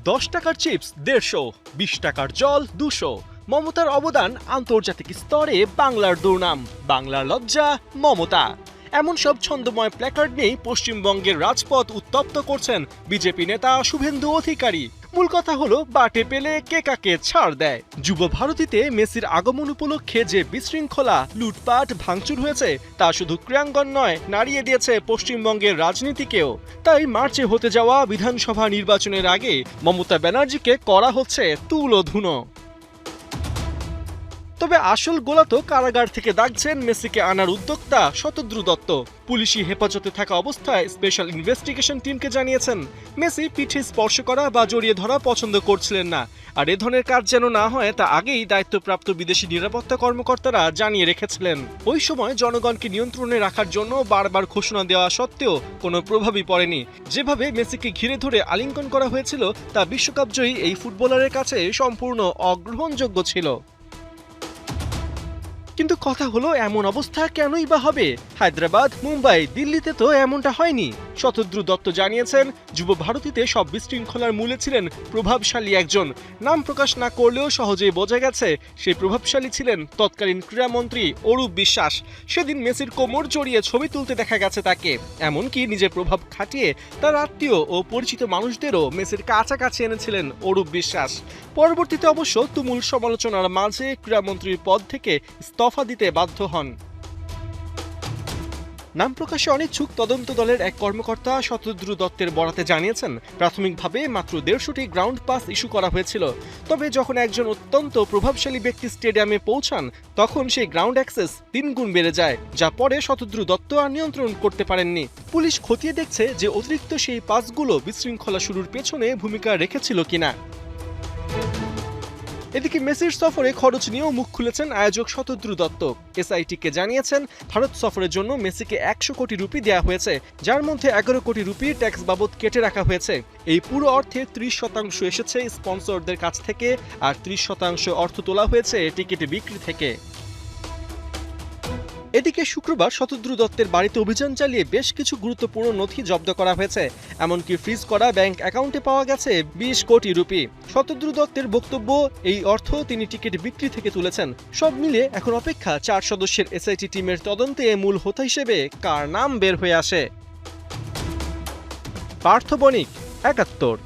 10 টাকার চিপস 150, 20 টাকার জল 200। মমতার অবদান আন্তর্জাতিক স্তরে বাংলার দুর্নাম, বাংলার লজ্জা মমতা। এমন সব ছন্দময় প্ল্যাকার্ড নিয়েই পশ্চিমবঙ্গের রাজপথ উত্তপ্ত করছেন বিজেপি নেতা শুভেন্দু অধিকারী। মূল কথা হলো বাটে পেলে কে কাকে ছাড় দেয়। যুব ভারতীতে মেসির আগমন উপলক্ষে যে বিশৃঙ্খলা, লুটপাট, ভাঙচুর হয়েছে তা শুধু ক্রীড়াঙ্গন নয়, নাড়িয়ে দিয়েছে পশ্চিমবঙ্গের রাজনীতিকেও। তাই মার্চে হতে যাওয়া বিধানসভা নির্বাচনের আগে মমতা ব্যানার্জিকে করা হচ্ছে তুলোধুনো। তবে আসল গোলা তো কারাগার থেকে দাগছেন মেসিকে আনার উদ্যোক্তা শতদ্রু দত্ত। পুলিশি হেফাজতে থাকা অবস্থায় স্পেশাল ইনভেস্টিগেশন টিমকে জানিয়েছেন মেসি পিঠে স্পর্শ করা বা জড়িয়ে ধরা পছন্দ করছিলেন না, আর এ ধরনের কাজ যেন না হয় তা আগেই দায়িত্বপ্রাপ্ত বিদেশি নিরাপত্তা কর্মকর্তারা জানিয়ে রেখেছিলেন। ওই সময় জনগণকে নিয়ন্ত্রণে রাখার জন্য বারবার ঘোষণা দেওয়া সত্ত্বেও কোনো প্রভাবই পড়েনি। যেভাবে মেসিকে ঘিরে ধরে আলিঙ্গন করা হয়েছিল তা বিশ্বকাপজয়ী এই ফুটবলারের কাছে সম্পূর্ণ অগ্রহণযোগ্য ছিল। কিন্তু কথা হলো, এমন অবস্থা কেনই বা হবে? হায়দ্রাবাদ, মুম্বাই, দিল্লিতে তো এমনটা হয়নি। শতদ্রু দত্ত জানিয়েছেন যুব ভারতীতে সব বিশৃঙ্খলার মূলে ছিলেন প্রভাবশালী একজন। নাম প্রকাশ না করলেও সহজেই বোঝা গেছে সেই প্রভাবশালী ছিলেন তৎকালীন ক্রীড়ামন্ত্রী অরূপ বিশ্বাস। সেদিন মেসির কোমর জড়িয়ে ছবি তুলতে দেখা গেছে তাকে। এমনকি নিজের প্রভাব খাটিয়ে তার আত্মীয় ও পরিচিত মানুষদেরও মেসির কাছাকাছি এনেছিলেন অরূপ বিশ্বাস। পরবর্তীতে অবশ্য তুমুল সমালোচনার মাঝে ক্রীড়ামন্ত্রীর পদ থেকে ইস্তফা দিতে বাধ্য হন। নাম প্রকাশে অনিচ্ছুক তদন্ত দলের এক কর্মকর্তা শতদ্রু দত্তের বরাতে জানিয়েছেন প্রাথমিকভাবে মাত্র 150টি গ্রাউন্ড পাস ইস্যু করা হয়েছিল। তবে যখন একজন অত্যন্ত প্রভাবশালী ব্যক্তি স্টেডিয়ামে পৌঁছান তখন সেই গ্রাউন্ড অ্যাক্সেস 3 গুণ বেড়ে যায়, যা পরে শতদ্রু দত্ত আর নিয়ন্ত্রণ করতে পারেননি। পুলিশ খতিয়ে দেখছে যে অতিরিক্ত সেই পাসগুলো বিশৃঙ্খলা শুরুর পেছনে ভূমিকা রেখেছিল কিনা। এদিকে মেসির সফরে খরচ নিয়েও মুখ খুলেছেন আয়োজক শতদ্রু দত্ত। এসআইটিকে জানিয়েছেন ভারত সফরের জন্য মেসিকে 100 কোটি রুপি দেওয়া হয়েছে, যার মধ্যে 11 কোটি রুপি ট্যাক্স বাবদ কেটে রাখা হয়েছে। এই পুরো অর্থে 30% এসেছে স্পন্সরদের কাছ থেকে, আর 30% অর্থ তোলা হয়েছে টিকিট বিক্রি থেকে। এদিকে শুক্রবার শতদ্রু দত্তের বাড়িতে অভিযান চালিয়ে বেশ কিছু গুরুত্বপূর্ণ নথি জব্দ করা হয়েছে। এমনকি ফ্রিজ করা ব্যাংক অ্যাকাউন্টে পাওয়া গেছে 20 কোটি রুপি। শতদ্রু দত্তের বক্তব্য, এই অর্থ তিনি টিকিট বিক্রি থেকে তুলেছেন। সব মিলে এখন অপেক্ষা 4 সদস্যের এসআইটি টিমের তদন্তে মূল হোতা হিসেবে কার নাম বের হয়ে আসে। পার্থ বণিক, ৭১।